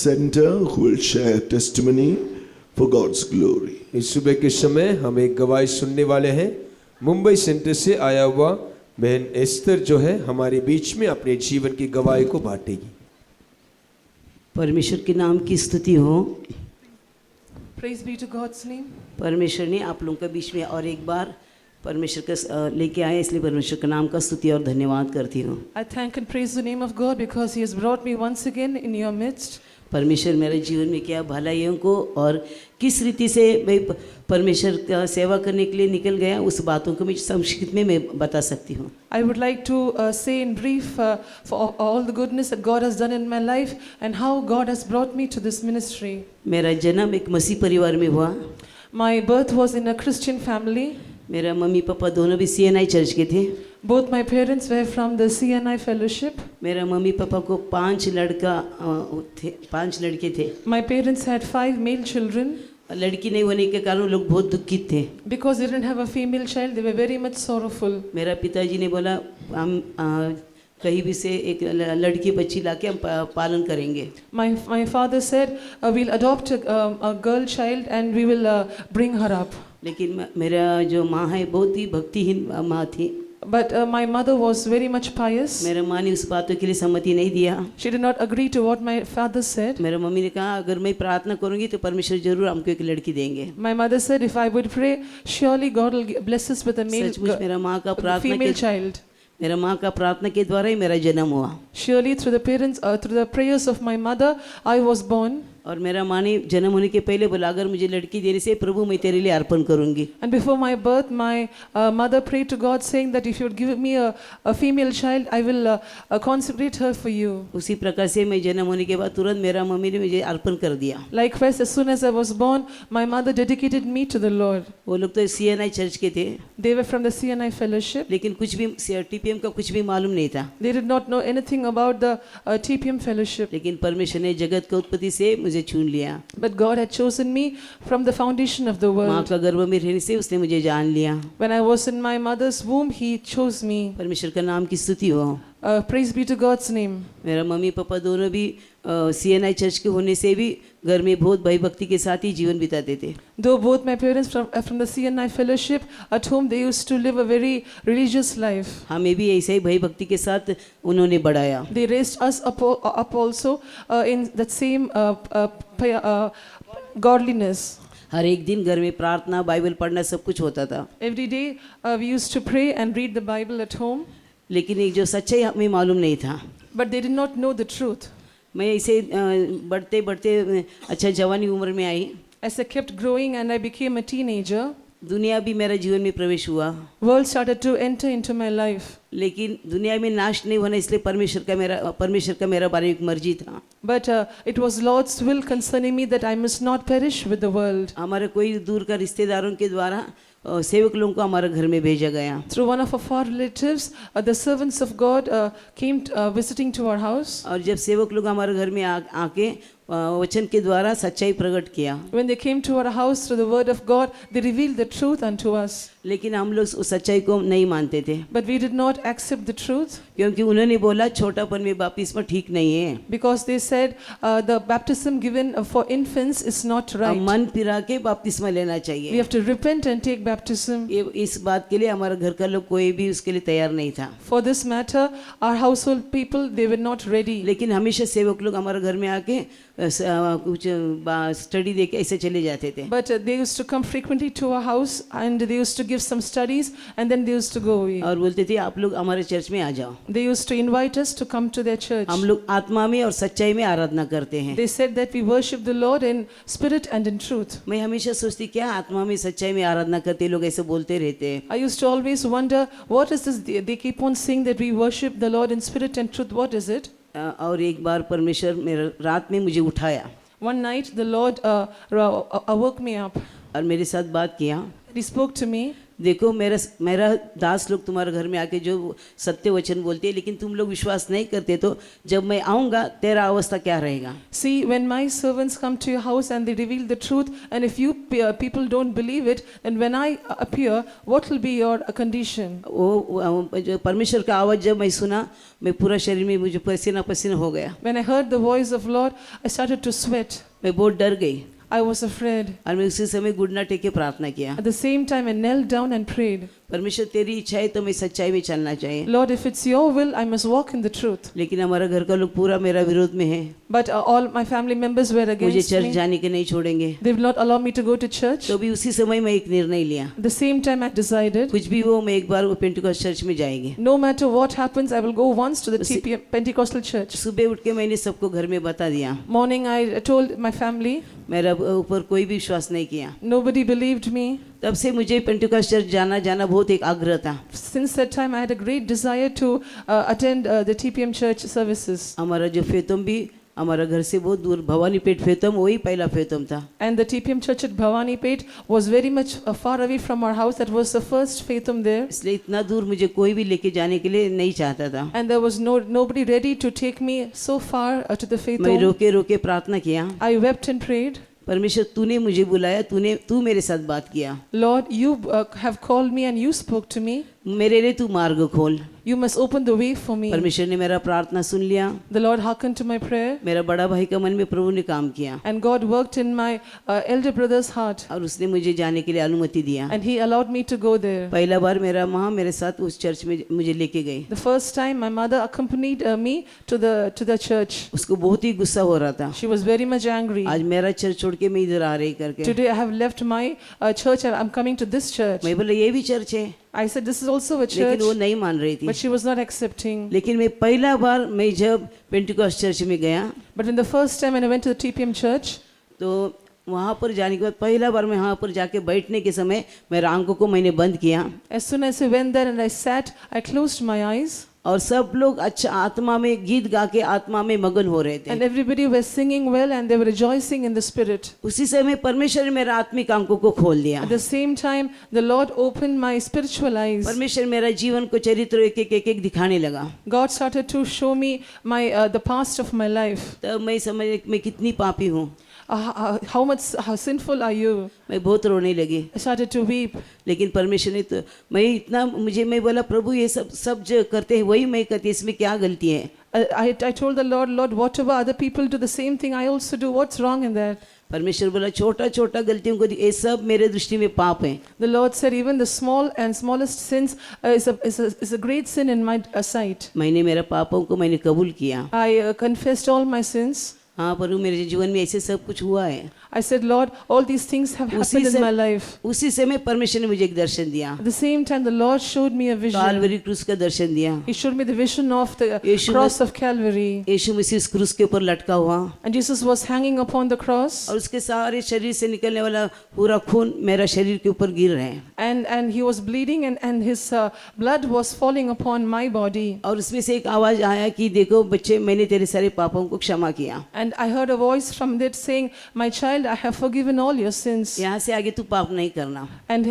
center who will share testimony for God's glory. इस सुबह के समय हम एक गवाही सुनने वाले हैं। मुंबई सेंटर से आया हुआ बहन एस्तर जो है हमारे बीच में अपने जीवन की गवाही को बांटेगी। परमेश्वर के नाम की स्तुति हो। Praise be to God's name. परमेश्वर ने आप लोगों के बीच में और एक बार परमेश्वर का लेके आए, इसलिए परमेश्वर के नाम का स्तुति और धन्यवाद करती हूँ। I thank and praise the name of God because He has brought me once again in your midst. परमेश्वर मेरे जीवन में क्या भलाइयों को और किस रीति से मैं परमेश्वर का सेवा करने के लिए निकल गया, उस बातों को मैं संक्षिप्त में मैं बता सकती हूँ। I would like to say in brief for all the goodness that God has done in my life and how God has brought me to this ministry. मेरा जन्म एक मसीह परिवार में हुआ। My birth was in a Christian family. मेरा mummy papa दोनों भी CNI church के थे। Both my parents were from the CNI fellowship. मेरा मम्मी पापा को 5 लड़के थे। My parents had 5 male children. लड़की नहीं होने के कारण लोग बहुत दुखित थे। Because they didn't have a female child, they were very much sorrowful. मेरा पिताजी ने बोला हम कहीं भी से एक लड़की बच्ची लाके हम पालन करेंगे। My father said we'll adopt a girl child and we will bring her up. लेकिन मेरा जो माँ है बहुत ही भक्तिहीन माँ थी। But my mother was very much pious. मेरा माँ ने उस बातों के लिए सम्मति नहीं दिया। She did not agree to what my father said. मेरा मम्मी ने कहा अगर मैं प्रार्थना करूँगी तो परमेश्वर जरूर हमको एक लड़की देंगे। My mother said if I would pray, surely God will bless us with a मेरा माँ का प्रार्थना female child. मेरा माँ का प्रार्थना के द्वारा ही मेरा जन्म हुआ। Surely through the prayers of my mother, I was born. और मेरा माँ ने जन्म होने के पहले बोला अगर मुझे लड़की देने से प्रभु मैं तेरे लिए अर्पण करूँगी। And before my birth, my mother prayed to God saying that if you would give me a female child, I will consecrate her for you. उसी प्रकार से मैं जन्म होने के बाद तुरंत मेरा मम्मी ने मुझे अर्पण कर दिया। Likewise, as soon as I was born, my mother dedicated me to the Lord. वो लोग तो CNI चर्च के थे। They were from the CNI fellowship. लेकिन कुछ भी TPM का कुछ भी मालूम नहीं था। They did not know anything about the TPM fellowship. लेकिन परमेश्वर ने जगत की उत्पत्ति से मुझे चुन लिया। But God had chosen me from the foundation of the माँ world. का गर्भ में रहने से उसने मुझे जान लिया। When I was in my mother's womb, He chose me. परमेश्वर का नाम की स्तुति हो। Praise be to God's name. मेरा मम्मी पापा दोनों भी CNI चर्च के होने से भी घर में बहुत भय भक्ति के साथ ही जीवन बिताते थे। Though both my parents from the CNI fellowship, at home they used to live a very religious life. हमें भी ऐसे ही भय भक्ति के साथ उन्होंने बढ़ाया। They raised us up also in that same godliness. हर एक दिन घर में प्रार्थना बाइबल पढ़ना सब कुछ होता था। Every day we used to pray and read the Bible at home. लेकिन एक जो सच्चाई हमें मालूम नहीं था। But they did not know the truth. मैं ऐसे बढ़ते बढ़ते अच्छा जवानी उम्र में आई। As I kept growing and I became a teenager, दुनिया भी मेरा जीवन में प्रवेश हुआ। world started to enter into my life. लेकिन दुनिया में नाश नहीं होना इसलिए परमेश्वर का मेरा बारे में एक मर्जी था। But it was Lord's will concerning me that I must not perish with the world. हमारे कोई दूर का रिश्तेदारों के द्वारा सेवक लोगों को हमारे घर में भेजा गया। Through one of our far relatives, the servants of God came visiting to our house. और जब सेवक लोग हमारे घर में आके वचन के द्वारा सच्चाई प्रकट किया। When they came to our house through the word of God, they revealed the truth unto us. लेकिन हम लोग उस सच्चाई को नहीं मानते थे। But we did not accept the truth. क्योंकि उन्होंने बोला छोटापन में बपतिस्मा ठीक नहीं है। Because they said the baptism given for infants is not right. मन फिरा के बपतिस्मा लेना We चाहिए। have to repent and take baptism. इस बात के लिए हमारे घर का लोग कोई भी उसके लिए तैयार नहीं था। For this matter, our household people, they were not ready. लेकिन हमेशा सेवक लोग हमारे घर में आके कुछ स्टडी देके ऐसे चले जाते थे। But they used to come frequently to our house and they used to give some studies and then they used to go away. और बोलते थे आप लोग हमारे चर्च में आ जाओ। They used to invite us to come to their church. हम लोग आत्मा में और सच्चाई में आराधना करते हैं। They said that we worship the Lord in spirit and in truth. मैं हमेशा सोचती क्या आत्मा में सच्चाई में आराधना करते लोग ऐसे बोलते रहते हैं। I used to always wonder, what is this? They keep on saying that we worship the Lord in spirit and truth. What is it? और एक बार परमेश्वर मेरे रात में मुझे उठाया। One night the Lord awoke me up. और मेरे साथ बात किया। He spoke to me. देखो मेरा मेरा दास लोग तुम्हारे घर में आके जो सत्य वचन बोलते हैं लेकिन तुम लोग विश्वास नहीं करते, तो जब मैं आऊँगा तेरा अवस्था क्या रहेगा? See, when my servants come to your house and they reveal the truth, and if you people don't believe it, then when I appear, what will be your condition? वो जो परमेश्वर का आवाज़ जब मैं सुना, मैं पूरा शरीर में मुझे पसीना पसीना हो गया। When I heard the voice of Lord, I started to sweat. मैं बहुत डर गई I was afraid. और मैं उसी समय घुटना टेक के प्रार्थना किया, At the same time, I knelt down and prayed, परमेश्वर तेरी इच्छा है तो मैं सच्चाई में चलना चाहिए, Lord, if it's your will, I must walk in the truth. लेकिन हमारा घर का लोग पूरा मेरा विरोध में है, But all my family members were मुझे against चर्च me. जाने के नहीं छोड़ेंगे। They will not allow me to go to church. तो भी उसी समय मैं एक निर्णय लिया, At the same time, I decided, कुछ भी हो मैं एक बार वो पेंटिकॉस्ट चर्च में जाएंगे। no matter what happens, I will go once to the TPM Pentecostal church. सुबह उठ के मैंने सबको घर में बता दिया, Morning, I told my family. मेरा ऊपर कोई भी विश्वास नहीं किया। Nobody believed me. तब से मुझे पेंटिकॉस्ट चर्च जाना बहुत एक आग्रह था। Since that time, I had a great desire to attend the TPM church services. हमारा जो फेतम भी हमारा घर से बहुत दूर, भवानी पेट फेतम वही पहला फेतम था। And the TPM church at Bhavani Pet was very much far away from our house. That was the first faithum there. इसलिए इतना दूर मुझे कोई भी लेके जाने के लिए नहीं चाहता था। And there was nobody ready to take me so far to the मैं faithum. रोके रोके प्रार्थना किया, I wept and prayed, परमेश्वर तूने मुझे बुलाया, तू मेरे साथ बात किया, Lord, you have called me and you spoke to me. मेरे लिए तू मार्ग खोल। You must open the way for me. परमेश्वर ने मेरा प्रार्थना सुन लिया, The Lord hearkened to my prayer, मेरा बड़ा भाई का मन में प्रभु ने काम किया and God worked in my elder brother's heart, और उसने मुझे जाने के लिए अनुमति दिया। and He allowed me to go there. पहला बार मेरा माँ मेरे साथ उस चर्च में मुझे लेके गई, The first time my mother accompanied me to the church. उसको बहुत ही गुस्सा हो रहा था, She was very much angry. आज मेरा चर्च छोड़ के मैं इधर आ रही करके। Today I have left my church and I'm coming to this church. मैं बोला ये भी चर्च है, I said this is also a church, लेकिन वो नहीं मान रही थी। but she was not accepting. लेकिन मैं पहला बार मैं जब पेंटिकॉस्ट चर्च में गया But when the first time when I went to the TPM church, तो वहाँ पर जाने के बाद पहला बार मैं वहाँ पर जाके बैठने के समय मेरे आंखों को मैंने बंद किया as soon as I went there and I sat, I closed my eyes, और सब लोग अच्छा आत्मा में गीत गा के आत्मा में मगन हो रहे थे। and everybody was singing well and they were rejoicing in the spirit. उसी समय परमेश्वर ने मेरे आत्मिक आंखों को खोल दिया, At the same time, the Lord opened my spiritual eyes. परमेश्वर मेरा जीवन को चरित्र एक दिखाने लगा। God started to show me my the past of my life. तब मैं समझ मैं कितनी पापी हूँ, How sinful are you? मैं बहुत रोने लगी। I started to weep. लेकिन परमेश्वर ने तो मैं बोला प्रभु ये सब जो करते हैं वही मैं करती, इसमें क्या गलती है? I told the Lord, whatever other people do the same thing, I also do. What's wrong in that? परमेश्वर बोला छोटा छोटा गलतियों को ये सब मेरे दृष्टि में पाप है। The Lord said, even the small and smallest sins is a great sin in my sight. मैंने मेरा पापों को मैंने कबूल किया। I confessed all my sins. हाँ प्रभु मेरे जीवन में ऐसे सब कुछ हुआ है। I said, Lord, all these things have happened in my life. उसी समय परमेश्वर ने मुझे एक दर्शन दिया, At the same time, the Lord showed me a vision. Kalvari क्रूस का दर्शन दिया। He showed me the vision of the Yeshu cross of Calvary. यीशु मसीह उस क्रूस के ऊपर लटका हुआ And Jesus was hanging upon the cross. और उसके सारे शरीर से निकलने वाला पूरा खून मेरा शरीर के ऊपर गिर रहा है And he was bleeding and his blood was falling upon my body. और उसमें से एक आवाज आया कि देखो बच्चे मैंने तेरे सारे पापों को क्षमा किया। And I heard a voice from that saying, my child, I have forgiven all your sins. यहाँ से आगे तू पाप नहीं करना। And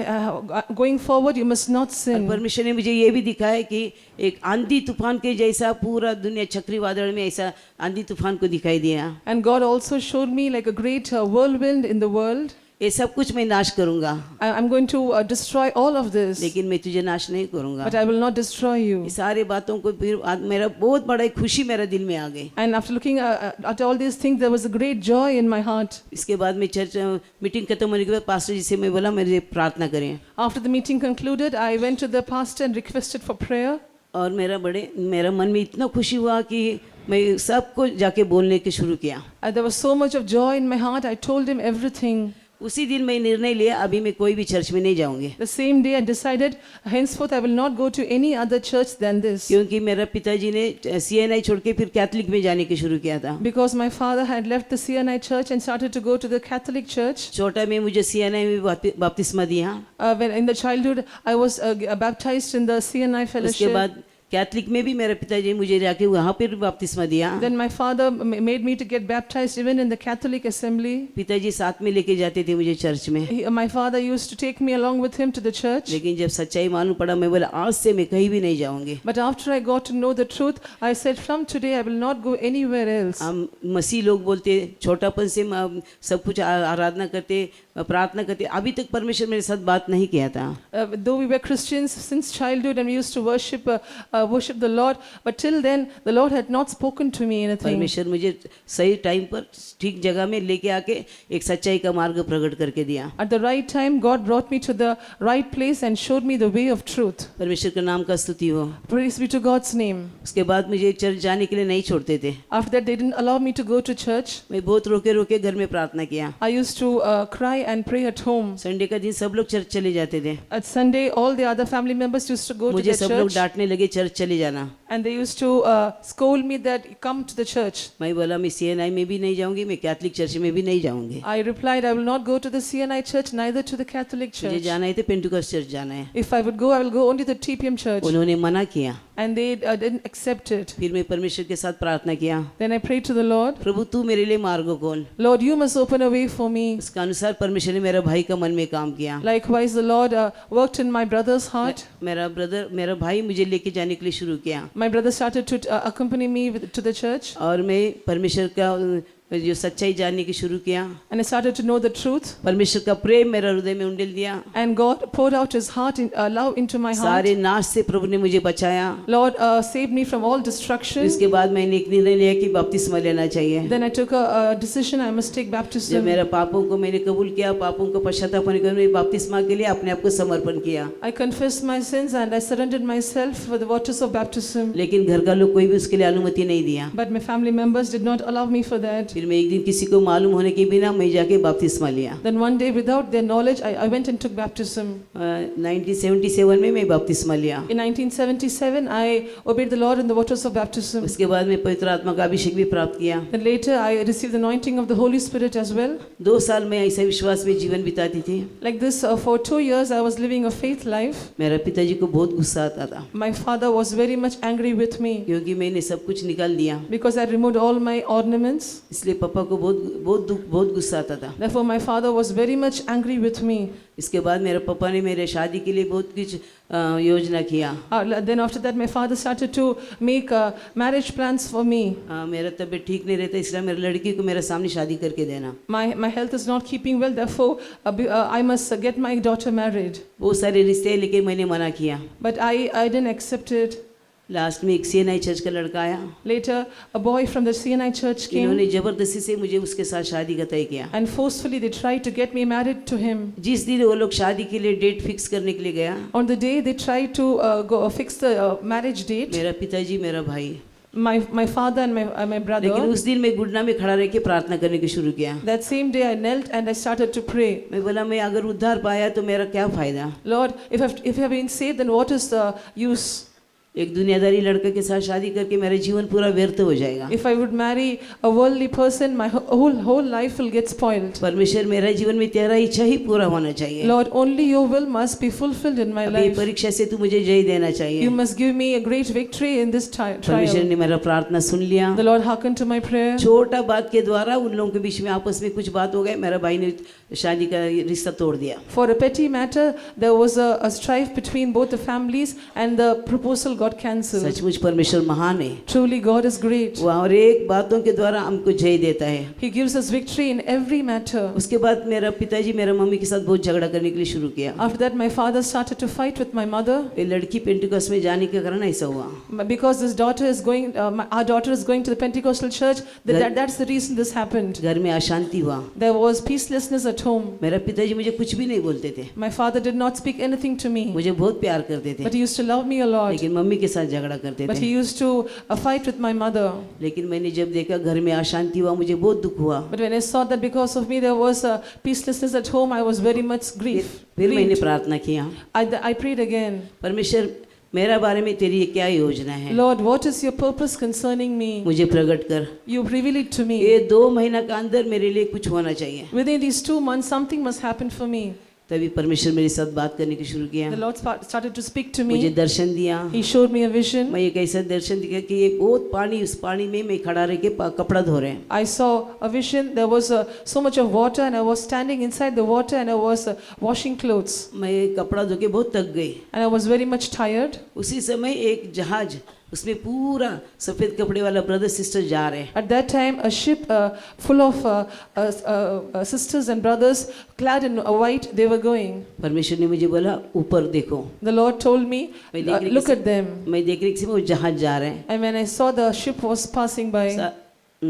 going forward, you must not और sin. परमेश्वर ने मुझे ये भी दिखाया कि एक आंधी तूफान के जैसा पूरा दुनिया चक्रवादल में ऐसा आंधी तूफान को दिखाई दिया। And God also showed me like a great whirlwind in the world. ये सब कुछ मैं नाश करूंगा, I'm going to destroy all of this, लेकिन मैं तुझे नाश नहीं करूंगा। but I will not destroy you. ये सारे बातों को फिर मेरा बहुत बड़ा एक खुशी मेरा दिल में आ गई। And after looking at all these things, there was a great joy in my heart. इसके बाद मैं चर्च मीटिंग खत्म होने के बाद पास्टर जी से मैं बोला मेरे प्रार्थना करें After the meeting concluded, I went to the pastor and requested for prayer. और मेरा मन में इतना खुशी हुआ कि मैं सबको जाके बोलने के शुरू किया। There was so much of joy in my heart. I told him everything. उसी दिन मैं निर्णय लिया अभी मैं कोई भी चर्च में नहीं जाऊंगी, The same day I decided, henceforth I will not go to any other church than this. क्योंकि मेरा पिताजी ने CNI छोड़ के फिर कैथलिक में जाने के शुरू किया था। Because my father had left the CNI church and started to go to the Catholic church. छोटा में मुझे CNI में बपतिस्मा दिया, When in the childhood I was baptized in the CNI उसके fellowship. बाद कैथलिक में भी मेरे पिताजी ने मुझे जाके वहाँ पर बपतिस्मा दिया। Then my father made me to get baptized even in the Catholic assembly. पिताजी साथ में लेके जाते थे मुझे चर्च में, My father used to take me along with him to the church. लेकिन जब सच्चाई मालूम पड़ा मैं बोला आज से मैं कहीं भी नहीं जाऊंगी। But after I got to know the truth, I said from today I will not go anywhere else. हम मसीह लोग बोलते छोटापन से सब कुछ आराधना करते, प्रार्थना करते, अभी तक परमेश्वर मेरे साथ बात नहीं किया था। Though we were Christians since childhood and we used to worship the Lord, but till then the Lord had not spoken to me anything. परमेश्वर मुझे सही टाइम पर ठीक जगह में लेके आके एक सच्चाई का मार्ग प्रकट करके दिया। At the right time, God brought me to the right place and showed me the way of truth. परमेश्वर का नाम का स्तुति हो। Praise be to God's name. उसके बाद मुझे चर्च जाने के लिए नहीं छोड़ते थे। After that, they didn't allow me to go to church. मैं बहुत रोके रोके घर में प्रार्थना किया। I used to cry and pray at home. Sunday का दिन सब लोग चर्च चले जाते थे, At Sunday, all the other family members used to go to मुझे the सब लोग church, डांटने लगे चर्च चले जाना। and they used to scold me that come to the church. मैं बोला मैं CNI में भी नहीं जाऊंगी, मैं कैथलिक चर्च में भी नहीं जाऊंगी, I replied, I will not go to the CNI church, neither to the Catholic मुझे church. जाना है तो पेंटिकॉस्ट चर्च जाना है। If I would go, I will go only to the TPM church. उन्होंने मना किया। And they didn't accept it. फिर मैं परमेश्वर के साथ प्रार्थना किया, Then I prayed to the Lord, प्रभु तू मेरे लिए मार्ग खोल। Lord, you must open a way for me. उसका अनुसार परमेश्वर ने मेरा भाई का मन में काम किया। Likewise, the Lord worked in my brother's heart. मेरा भाई मुझे लेके जाने के लिए शुरू किया, My brother started to accompany me to the church, और मैं परमेश्वर का जो सच्चाई जानने की शुरू किया। and I started to know the truth. परमेश्वर का प्रेम मेरा हृदय में उंडेल दिया। And God poured out His heart, love into my heart. सारे नाश से प्रभु ने मुझे बचाया। Lord saved me from all destruction. इसके बाद मैंने एक निर्णय लिया कि बपतिस्मा लेना चाहिए। Then I took a decision, I must take जब baptism. मेरे पापों को मैंने कबूल किया, पापों को पश्चाताप करके मैंने बपतिस्मा के लिए अपने आप को समर्पण किया। I confessed my sins and I surrendered myself for the waters of baptism. लेकिन घर का लोग कोई भी उसके लिए अनुमति नहीं दिया। But my family members did not allow me for that. फिर मैं एक दिन किसी को मालूम होने के बिना मैं जाके बपतिस्मा लिया। Then one day, without their knowledge, I went and took baptism. 1977 में मैं बपतिस्मा लिया। In 1977, I obeyed the Lord in the waters of baptism. उसके बाद मैं पवित्र आत्मा का अभिषेक भी प्राप्त किया। Then later, I received the anointing of the Holy Spirit as well. 2 साल मैं ऐसे विश्वास में जीवन बिताती थी। Like this, for 2 years, I was living a faith life. मेरा पिताजी को बहुत गुस्सा आता था, My father was very much angry with me क्योंकि मैंने सब कुछ निकाल दिया। because I removed all my ornaments. इसलिए पापा को बहुत गुस्सा आता था। Therefore, my father was very much angry with me. इसके बाद मेरे पापा ने मेरे शादी के लिए बहुत कुछ योजना किया। Then after that, my father started to make marriage plans for me. मेरा तबीयत ठीक नहीं रहता, इसलिए मेरी लड़की को मेरे सामने शादी करके देना। My health is not keeping well. Therefore, I must get my daughter married. बहुत सारे रिश्ते लेके मैंने मना किया। But I didn't accept it. Last में एक CNI चर्च का लड़का आया, Later, a boy from the CNI church came इन्होंने जबरदस्ती से मुझे उसके साथ शादी का तय किया। and forcefully they tried to get me married to him. जिस दिन वो लोग शादी के लिए डेट फिक्स करने के लिए गया, On the day they tried to go fix the marriage date, मेरा पिताजी मेरा भाई, my father and my लेकिन brother, उस दिन मैं घुटना में खड़ा रह के प्रार्थना करने की शुरू किया। that same day I knelt and I started to pray. मैं बोला मैं अगर उद्धार पाया तो मेरा क्या फायदा। Lord, if I have been saved, then what is the use? एक दुनियादारी लड़के के साथ शादी करके मेरा जीवन पूरा व्यर्थ हो जाएगा। If I would marry a worldly person, my whole life will get spoiled. परमेश्वर मेरा जीवन में तेरा इच्छा ही पूरा होना चाहिए। Lord, only your will must be fulfilled in my अब ये life. परीक्षा से तू मुझे जय देना चाहिए। You must give me a great victory in this परमेश्वर trial. ने मेरा प्रार्थना सुन लिया। The Lord hearkened to my prayer. छोटा बात के द्वारा उन लोगों के बीच में आपस में कुछ बात हो गई, मेरा भाई ने शादी का रिश्ता तोड़ दिया। For a petty matter, there was a strife between both the families and the proposal got cancelled. सचमुच परमेश्वर महान है, Truly, God is great. वो हर एक बातों के द्वारा हमको जय देता है। He gives us victory in every matter. उसके बाद मेरा पिताजी मेरा मम्मी के साथ बहुत झगड़ा करने के लिए शुरू किया। After that, my father started to fight with my mother. ये लड़की पेंटिकॉस्ट में जाने के कारण ऐसा हुआ। Because this daughter is going, our daughter is going to the Pentecostal church, that's the reason this happened. घर में अशांति हुआ। There was peacelessness at home. मेरा पिताजी मुझे कुछ भी नहीं बोलते थे, My father did not speak anything to me, मुझे बहुत प्यार करते थे, but he used to love me a lot. लेकिन मम्मी के साथ झगड़ा करते But थे। he used to fight with my mother. लेकिन मैंने जब देखा घर में अशांति हुआ, मुझे बहुत दुख हुआ। But when I saw that because of me there was a peacelessness at home, I was very much फिर मैंने grieved. प्रार्थना किया, I prayed again. परमेश्वर मेरा बारे में तेरी क्या योजना है, Lord, what is your purpose concerning me? मुझे प्रकट कर। You reveal it to me. ये 2 महीना का अंदर मेरे लिए कुछ होना चाहिए। Within these 2 months, something must happen for me. तभी परमेश्वर मेरे साथ बात करने की शुरू किया, The Lord started to speak to मुझे me. दर्शन दिया। He showed me a vision. मैं एक ऐसा दर्शन दिखा कि ये बहुत पानी, उस पानी में मैं खड़ा रह के कपड़ा धो रहे हैं। I saw a vision. There was so much of water, and I was standing inside the water, and I was washing clothes. मैं कपड़ा धो के बहुत थक गई। And I was very much tired. उसी समय एक जहाज, उसमें पूरा सफेद कपड़े वाला ब्रदर सिस्टर जा रहे हैं। At that time, a ship full of sisters and brothers clad in white, they were going. परमेश्वर ने मुझे बोला ऊपर देखो। The Lord told me, मैं देख रही look at them. मैं देख रही थी वो जहाज जा रहे हैं। And when I saw the ship was passing by,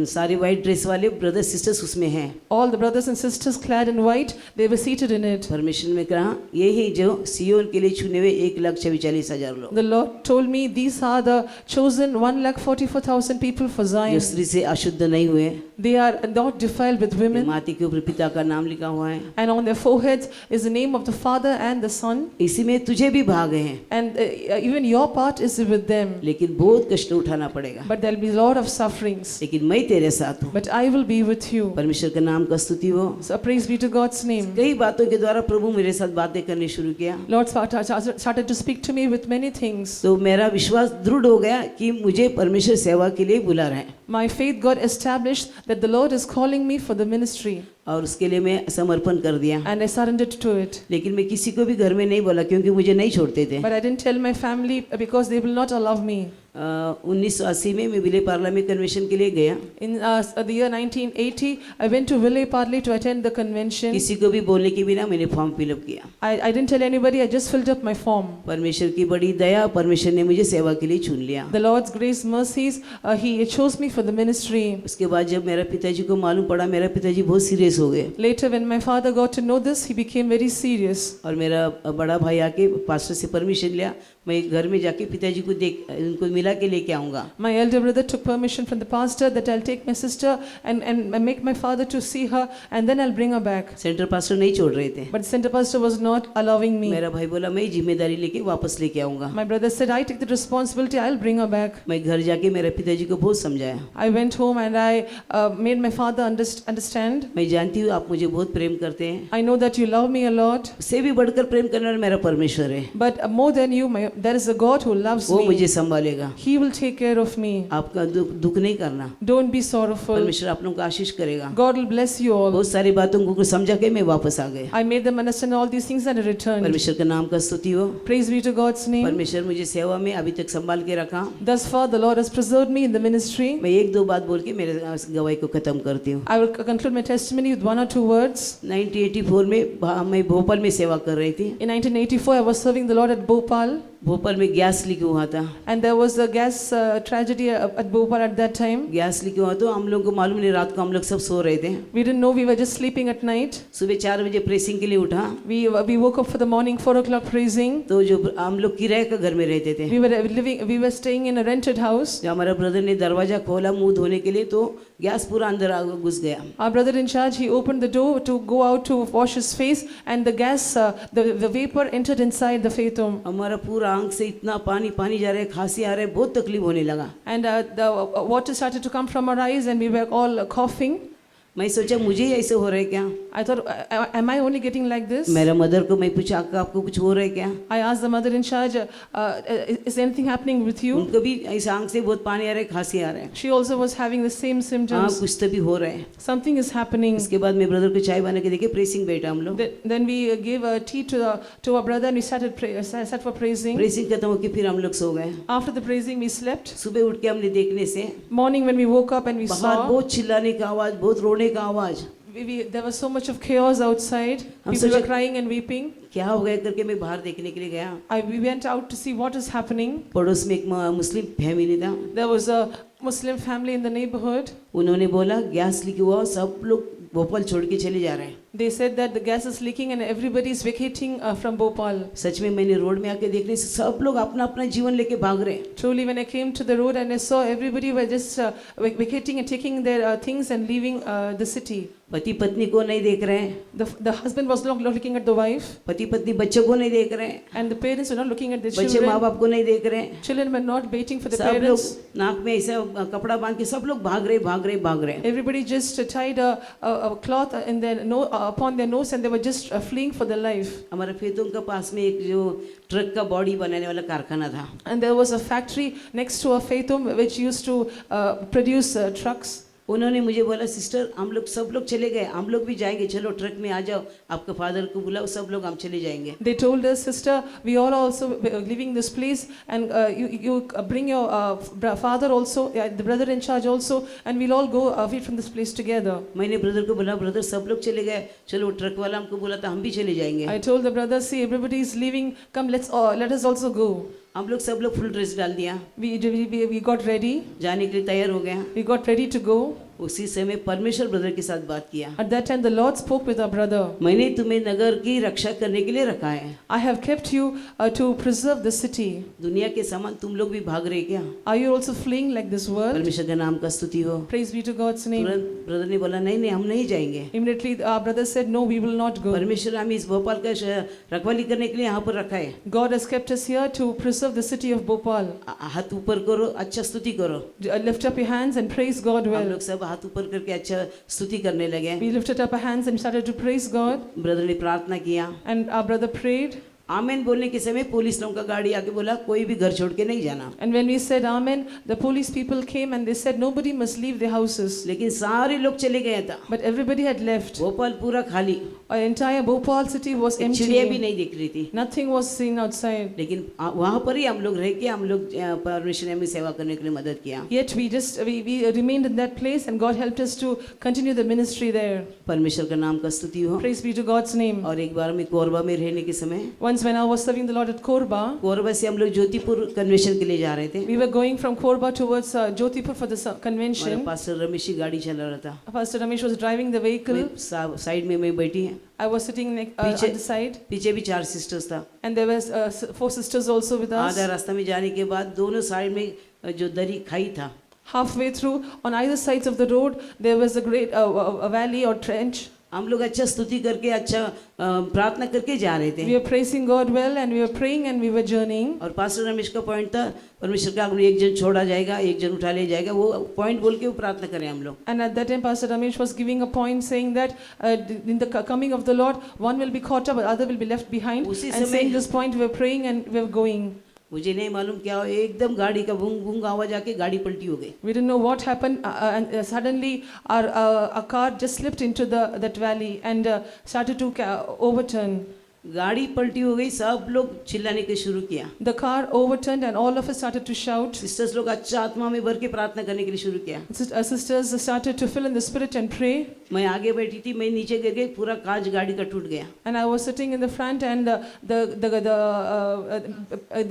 सारी वाइट ड्रेस वाले ब्रदर सिस्टर्स उसमें हैं। all the brothers and sisters clad in white, they were seated in it. परमेश्वर ने कहा यही जो सियोन के लिए चुने हुए 1,44,000 लोग, The Lord told me, these are the chosen 1,44,000 people for जो Zion. स्त्री से अशुद्ध नहीं हुए, They are not defiled with women, माथे के ऊपर पिता का नाम लिखा हुआ है, and on their foreheads is the name of the Father and the Son, इसी में तुझे भी भाग हैं, and even your part is with them. लेकिन बहुत कष्ट उठाना पड़ेगा, But there will be a lot of sufferings. लेकिन मैं तेरे साथ हूँ। But I will be with you. परमेश्वर का नाम का स्तुति हो। So praise be to God's name. कई बातों के द्वारा प्रभु मेरे साथ बातें करने शुरू किया, Lord started to speak to me with many things. तो मेरा विश्वास दृढ़ हो गया कि मुझे परमेश्वर सेवा के लिए बुला रहा है, My faith got established that the Lord is calling me for the ministry, और उसके लिए मैं समर्पण कर दिया। and I surrendered to it. लेकिन मैं किसी को भी घर में नहीं बोला क्योंकि मुझे नहीं छोड़ते थे। But I didn't tell my family because they will not allow me. 1980 में मैं विले पार्ला में कन्वेंशन के लिए गया, In the year 1980, I went to Ville Parle to attend the convention. किसी को भी बोलने के बिना मैंने फॉर्म फिलअप किया। I didn't tell anybody, I just filled up my form. परमेश्वर की बड़ी दया, परमेश्वर ने मुझे सेवा के लिए चुन लिया। The Lord's grace, mercies, He chose me for the ministry. उसके बाद जब मेरा पिताजी को मालूम पड़ा, मेरा पिताजी बहुत सीरियस हो गए, Later, when my father got to know this, he became very serious. और मेरा बड़ा भाई आके पास्टर से परमिशन लिया, मैं घर में जाके पिताजी को उनको मिला के लेके आऊँगा। My elder brother took permission from the pastor that I'll take my sister and make my father to see her, and then I'll bring her back. Centre pastor नहीं छोड़ रहे थे। But the center pastor was not allowing me. मेरा भाई बोला मैं जिम्मेदारी लेके वापस लेके आऊँगा। My brother said, I take the responsibility, I'll bring her back. मैं घर जाके मेरे पिताजी को बहुत समझाया। I went home and I made my father understand. मैं जानती हूँ आप मुझे बहुत प्रेम करते हैं, I know that you love me a lot, उससे भी बढ़कर प्रेम करने वाला मेरा परमेश्वर है, but more than you, there is a God who loves वो me. मुझे संभालेगा। He will take care of me. आपका दुख नहीं करना, Don't be sorrowful. परमेश्वर आप लोगों को आशीष करेगा। God will bless you all. बहुत सारी बातों को समझा के मैं वापस आ गया। I made them understand all these things and I returned. परमेश्वर का नाम का स्तुति हो। Praise be to God's name. परमेश्वर मुझे सेवा में अभी तक संभाल के रखा। Thus far, the Lord has preserved me in the ministry. मैं एक दो बात बोल के मेरे गवाही को खत्म करती हूँ। I will conclude my testimony with one or two words. 1984 में मैं भोपाल में सेवा कर रही थी। In 1984, I was serving the Lord at Bhopal, Bhopal में गैस लीक हुआ था। and there was a gas tragedy at Bhopal at that time. Gas leak हुआ तो हम लोग को मालूम नहीं, रात को हम लोग सब सो रहे थे। We didn't know, we were just sleeping at night. सुबह 4 बजे प्रेसिंग के लिए उठा, We woke up for the morning 4 o'clock praising. तो जो हम लोग किराए का घर में रहते थे, We were staying in a rented house. जो हमारा ब्रदर ने दरवाजा खोला मुंह धोने के लिए, तो गैस पूरा अंदर घुस गया। Our brother in charge, he opened the door to go out to wash his face, and the gas, the vapor entered inside the faithom. हमारा पूरा आंख से इतना पानी जा रहा है, खांसी आ रहा है, बहुत तकलीफ होने लगा। And the water started to come from our eyes, and we were all coughing. मैं सोचा मुझे ही ऐसे हो रहा है क्या? I thought, am I only getting like this? मेरा मदर को मैं पूछा आपको कुछ हो रहा है क्या? I asked the mother in charge, is anything happening with you? उनको भी ऐसे आंख से बहुत पानी आ रहा है, खांसी आ रहा है। She also was having the same हाँ, symptoms. कुछ तो भी हो रहा है। Something is happening. इसके बाद मैं ब्रदर को चाय बना के देखे, प्रेसिंग बैठा हम लोग। Then we gave a tea to our brother, and we sat for praising. Pressing खत्म होके फिर हम लोग सो गए। After the praising, we slept. सुबह उठ के हमने देखने से Morning, when we woke up and we बाहर saw, बहुत चिल्लाने का आवाज, बहुत रोने का आवाज। there was so much of chaos outside. हम People were सोचे- crying and weeping. क्या हो गया करके मैं बाहर देखने के लिए गया। We went out to see what is happening. पड़ोस में एक मुस्लिम फैमिली था, There was a Muslim family in the neighborhood. उन्होंने बोला गैस लीक हुआ, सब लोग भोपाल छोड़ के चले जा रहे हैं। They said that the gas is leaking and everybody is vacating from Bhopal. सच में मैंने रोड में आके देखने से सब लोग अपना अपना जीवन लेके भाग रहे हैं। Truly, when I came to the road and I saw everybody were just vacating and taking their things and leaving the city. पति पत्नी को नहीं देख रहे हैं, The husband was not looking at the wife, पति पत्नी बच्चों को नहीं देख रहे हैं, and the parents were not looking at the बच्चे माँ children. बाप को नहीं देख रहे हैं। Children were not waiting for the सब लोग parents. नाक में ऐसा कपड़ा बांध के सब लोग भाग रहे भाग रहे भाग रहे हैं। Everybody just tied a cloth in their upon their nose, and they were just fleeing for their life. हमारे फेतुम का पास में एक जो ट्रक का बॉडी बनाने वाला कारखाना था, And there was a factory next to a Faithum which used to produce trucks. उन्होंने मुझे बोला सिस्टर हम लोग सब लोग चले गए, हम लोग भी जाएंगे, चलो ट्रक में आ जाओ, आपके फादर को बुलाओ, सब लोग हम चले जाएंगे। They told us, sister, we all also leaving this place, and you bring your father also, the brother in charge also, and we'll all go away from this place together. मैंने brother को बोला brother सब लोग चले गए, चलो truck वाला हमको बोला था हम भी चले जाएंगे। I told the brother, see, everybody is leaving, come, let us also go. हम लोग सब लोग फुल ड्रेस डाल दिया, We got ready, जाने के लिए तैयार हो गया। we got ready to go. उसी समय परमेश्वर ब्रदर के साथ बात किया, At that time, the Lord spoke with our brother. मैंने तुम्हें नगर की रक्षा करने के लिए रखा है, I have kept you to preserve the city. दुनिया के समान तुम लोग भी भाग रहे क्या? Are you also fleeing like this world? परमेश्वर का नाम का स्तुति हो। Praise be to God's name. तुरंत ब्रदर ने बोला नहीं नहीं हम नहीं जाएंगे, Immediately, our brother said, no, we will not go. परमेश्वर हमें इस भोपाल का रखवाली करने के लिए यहाँ पर रखा है। God has kept us here to preserve the city of Bhopal. हाथ ऊपर करो, अच्छा स्तुति करो। Lift up your hands and praise God हम well. लोग सब हाथ ऊपर करके अच्छा स्तुति करने लगे। We lifted up our hands and started to praise God, brother ने प्रार्थना किया, and our brother prayed. आमेन बोलने के समय पुलिस लोगों का गाड़ी आके बोला कोई भी घर छोड़ के नहीं जाना, And when we said Amen, the police people came and they said nobody must leave their houses. लेकिन सारे लोग चले गए था, But everybody had left. Bhopal पूरा खाली, Our entire Bhopal city was चिड़िया भी empty. नहीं दिख रही थी। Nothing was seen outside. लेकिन वहाँ पर ही हम लोग रह के हम लोग परमेश्वर ने हमें सेवा करने के लिए मदद किया। Yet we remained in that place, and God helped us to continue the ministry there. परमेश्वर का नाम का स्तुति हो। Praise be to God's name. और एक बार मैं कोरबा में रहने के समय, Once when I was serving the Lord at Korba, Korba से हम लोग ज्योतिपुर कन्वेंशन के लिए जा रहे थे। we were going from Korba towards Jodhpur for the हमारा convention. पास्टर रमेश ही गाड़ी चला रहा था, Pastor Ramesh was driving the vehicle. मैं साइड में मैं बैठी है, I was sitting on पीछे the side, पीछे भी 4 सिस्टर्स था। and there was 4 sisters also with us. आधा रास्ता में जाने के बाद दोनों साइड में जो दरी खाई था, Halfway through, on either sides of the road, there was a great a valley or trench. हम लोग अच्छा स्तुति करके अच्छा प्रार्थना करके जा रहे थे। We were praising God well, and we were praying, and we were journeying. और पास्टर रमेश का पॉइंट था परमेश्वर का एक जन छोड़ा जाएगा, एक जन उठा ले जाएगा, वो पॉइंट बोल के वो प्रार्थना करें हम लोग। And at that time, Pastor Ramesh was giving a point saying that in the coming of the Lord, one will be caught up, but other will be left behind. उसी And समय- saying this point, we were praying and we were going. मुझे नहीं मालूम क्या हुआ, एकदम गाड़ी का भूंग भूंग आवाज आके गाड़ी पलटी हो गई। We didn't know what happened, and suddenly our car just slipped into that valley and started to overturn. गाड़ी पलटी हो गई, सब लोग चिल्लाने के शुरू किया। The car overturned, and all of us started to shout. Sisters लोग अच्छा आत्मा में भर के प्रार्थना करने के लिए शुरू किया। Our sisters started to fill in the spirit and pray. मैं आगे बैठी थी, मैं नीचे गिर गई, पूरा कांच गाड़ी का टूट गया। And I was sitting in the front, and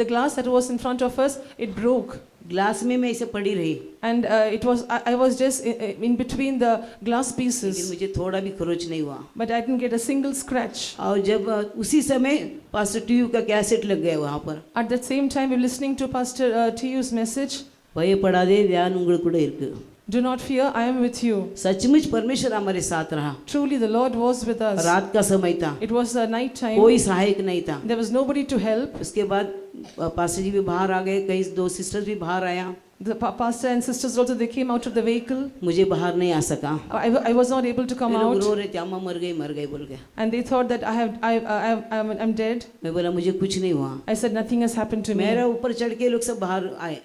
the glass that was in front of us, it broke. Glass में मैं ऐसे पड़ी रही, And I was just in between the glass लेकिन pieces, मुझे थोड़ा भी खरोच नहीं हुआ। but I didn't get a single scratch. और जब उसी समय पास्टर टीयू का कैसेट लग गया वहाँ पर, At that same time, we were listening to Pastor T.U.'s message. பயப்படாதே தியான் உங்கள் கூட இருக்கு। Do not fear, I am with you. सचमुच परमेश्वर हमारे साथ रहा। Truly, the Lord was with us. रात का समय था, It was night time. कोई सहायक नहीं था। There was nobody to help. उसके बाद पास्टर जी भी बाहर आ गए, कई 2 सिस्टर्स भी बाहर आया, The pastor and sisters also, they came out of the vehicle. मुझे बाहर नहीं आ सका। I was not able to come वे लोग out, रो रहे थे, अम्मा मर गई बोल के। and they thought that I'm dead. मैं बोला मुझे कुछ नहीं हुआ। I said nothing has happened to me. मेरा ऊपर चढ़ के लोग सब बाहर आए।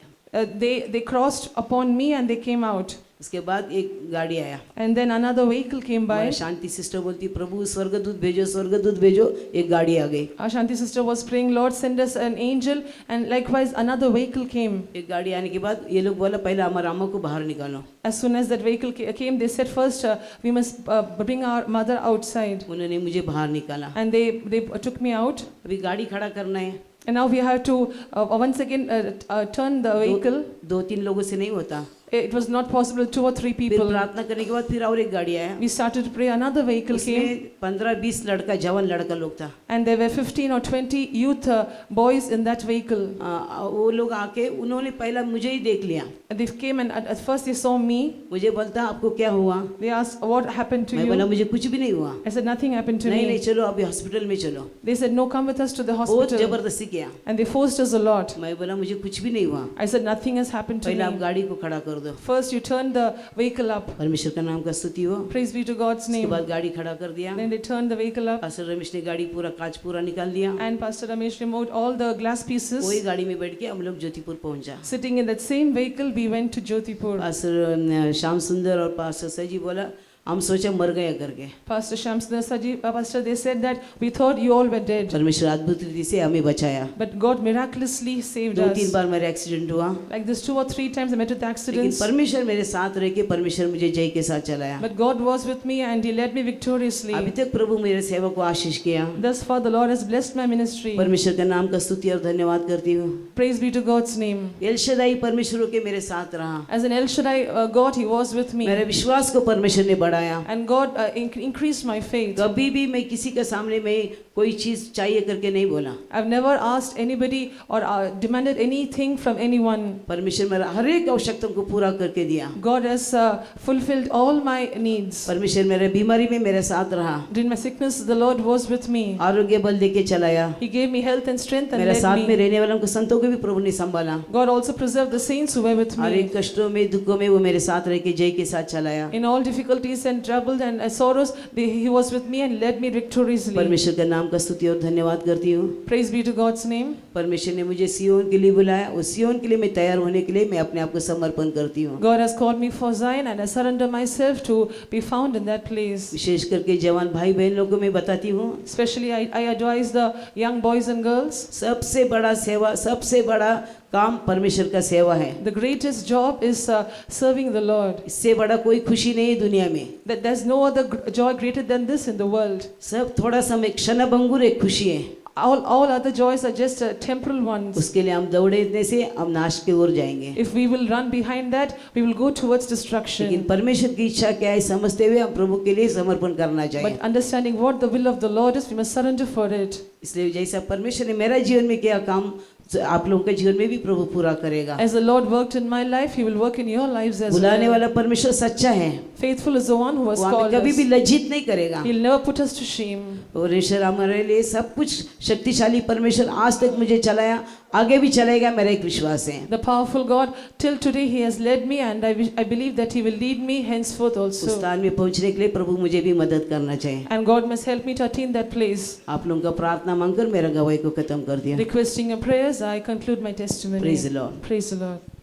They crossed upon me and they came out. उसके बाद एक गाड़ी आया, And then another vehicle came by. हमारी शांति सिस्टर बोलती प्रभु स्वर्गदूत भेजो, एक गाड़ी आ गई। Our Shanti sister was praying, Lord, send us an angel, and likewise another vehicle came. एक गाड़ी आने के बाद ये लोग बोला पहले हमारा अम्मा को बाहर निकालो। As soon as that vehicle came, they said first we must bring our mother outside. उन्होंने मुझे बाहर निकाला। And they took me out. अभी गाड़ी खड़ा करना है, And now we have to once again turn the vehicle. 2-3 लोगों से नहीं होता। It was not possible, 2 or 3 फिर people. प्रार्थना करने के बाद फिर और एक गाड़ी आया, We started to pray, another vehicle came, उसमें 15-20 लड़का, जवान लड़का लोग था। and there were 15 or 20 youth boys in that vehicle. वो लोग आके उन्होंने पहला मुझे ही देख लिया, And they came and at first they saw me. मुझे बोलता आपको क्या हुआ? They asked, what happened to मैं बोला you? मुझे कुछ भी नहीं हुआ। I said, nothing happened to नहीं me. चलो अभी हॉस्पिटल में चलो। They said, no, come with us to the बहुत hospital. जबरदस्ती किया। And they forced us a lot. मैं बोला मुझे कुछ भी नहीं हुआ। I said, nothing has happened to पहले आप me. गाड़ी को खड़ा कर दो। First you turn the vehicle up. परमेश्वर का नाम का स्तुति हो। Praise be to God's उसके name. बाद गाड़ी खड़ा कर दिया। Then they turned the vehicle up, pastor Ramesh ने गाड़ी पूरा कांच पूरा निकाल दिया। and Pastor Ramesh removed all the glass वही pieces. गाड़ी में बैठ के हम लोग ज्योतिपुर पहुंचा। Sitting in that same vehicle, we went to Jyotipur. Pastor Shyam सुंदर और पास्टर सजी बोला हम सोचा मर गए करके। Pastor Shamsundar Saji, Pastor, they said that we thought you all were dead, परमेश्वर अद्भुत रीति से हमें बचाया। but God miraculously saved 2-3 us. बार मेरा एक्सीडेंट हुआ, Like this 2 or 3 times I met with लेकिन accidents, परमेश्वर मेरे साथ रह के परमेश्वर मुझे जय के साथ चलाया। but God was with me and He led me अभी victoriously. तक प्रभु मेरे सेवा को आशीष किया। Thus far the Lord has blessed my ministry. परमेश्वर का नाम का स्तुति और धन्यवाद करती हूँ। Praise be to God's name. L Shaddai परमेश्वर के मेरे साथ रहा। As an El Shaddai God, He was with me, मेरे विश्वास को परमेश्वर ने बढ़ाया। and God increased my faith. कभी भी मैं किसी के सामने में कोई चीज चाहिए करके नहीं बोला। I've never asked anybody or demanded anything from anyone. परमेश्वर मेरा हर एक आवश्यकता को पूरा करके दिया। God has fulfilled all my needs. परमेश्वर मेरे बीमारी में मेरे साथ रहा, During my sickness, the Lord was with me. आरोग्य बल देके चलाया। He gave me health and strength and मेरे led साथ में me. रहने वालों को संतों को भी प्रभु ने संभाला। God also preserved the saints who were with her me. एक कष्टों में दुखों में वो मेरे साथ रह के जय के साथ चलाया। In all difficulties and troubles and sorrows, He was with me and led me victoriously. परमेश्वर का नाम का स्तुति और धन्यवाद करती हूँ। Praise be to God's name. परमेश्वर ने मुझे सियोन के लिए बुलाया, उस सियोन के लिए मैं तैयार होने के लिए मैं अपने आप को समर्पण करती हूँ। God has called me for Zion and I surrender myself to be found in that place. विशेष करके जवान भाई बहन लोगों को मैं बताती हूँ, Especially I advise the young boys and girls. सबसे बड़ा सेवा, सबसे बड़ा काम परमेश्वर का सेवा है। The greatest job is serving the Lord. इससे बड़ा कोई खुशी नहीं है दुनिया में। That there's no other joy greater than this in the world. सब थोड़ा समय क्षणभंगुर एक खुशी है, All other joys are just temporal ones. उसके लिए हम दौड़ने से हम नाश की ओर जाएंगे। If we will run behind that, we will go towards destruction. लेकिन परमेश्वर की इच्छा क्या है समझते हुए हम प्रभु के लिए समर्पण करना चाहिए। But understanding what the will of the Lord is, we must surrender for it. इसलिए जैसा परमेश्वर ने मेरा जीवन में किया काम आप लोगों के जीवन में भी प्रभु पूरा करेगा। As the Lord worked in my life, He will work in your lives as बुलाने well. वाला परमेश्वर सच्चा है, Faithful is the one who has वो हमें called कभी भी us. लज्जित नहीं करेगा। He'll never put us to shame. और ईश्वर हमारे लिए सब कुछ शक्तिशाली परमेश्वर आज तक मुझे चलाया, आगे भी चलेगा, मेरा एक विश्वास है। The powerful God, till today He has led me, and I believe that He will lead me henceforth उस also. स्थान में पहुंचने के लिए प्रभु मुझे भी मदद करना चाहिए। And God must help me to attain that place. आप लोगों का प्रार्थना मांगकर मेरा गवाही को खत्म कर दिया। Requesting your prayers, I conclude my testimony. Praise the Lord. Praise the Lord.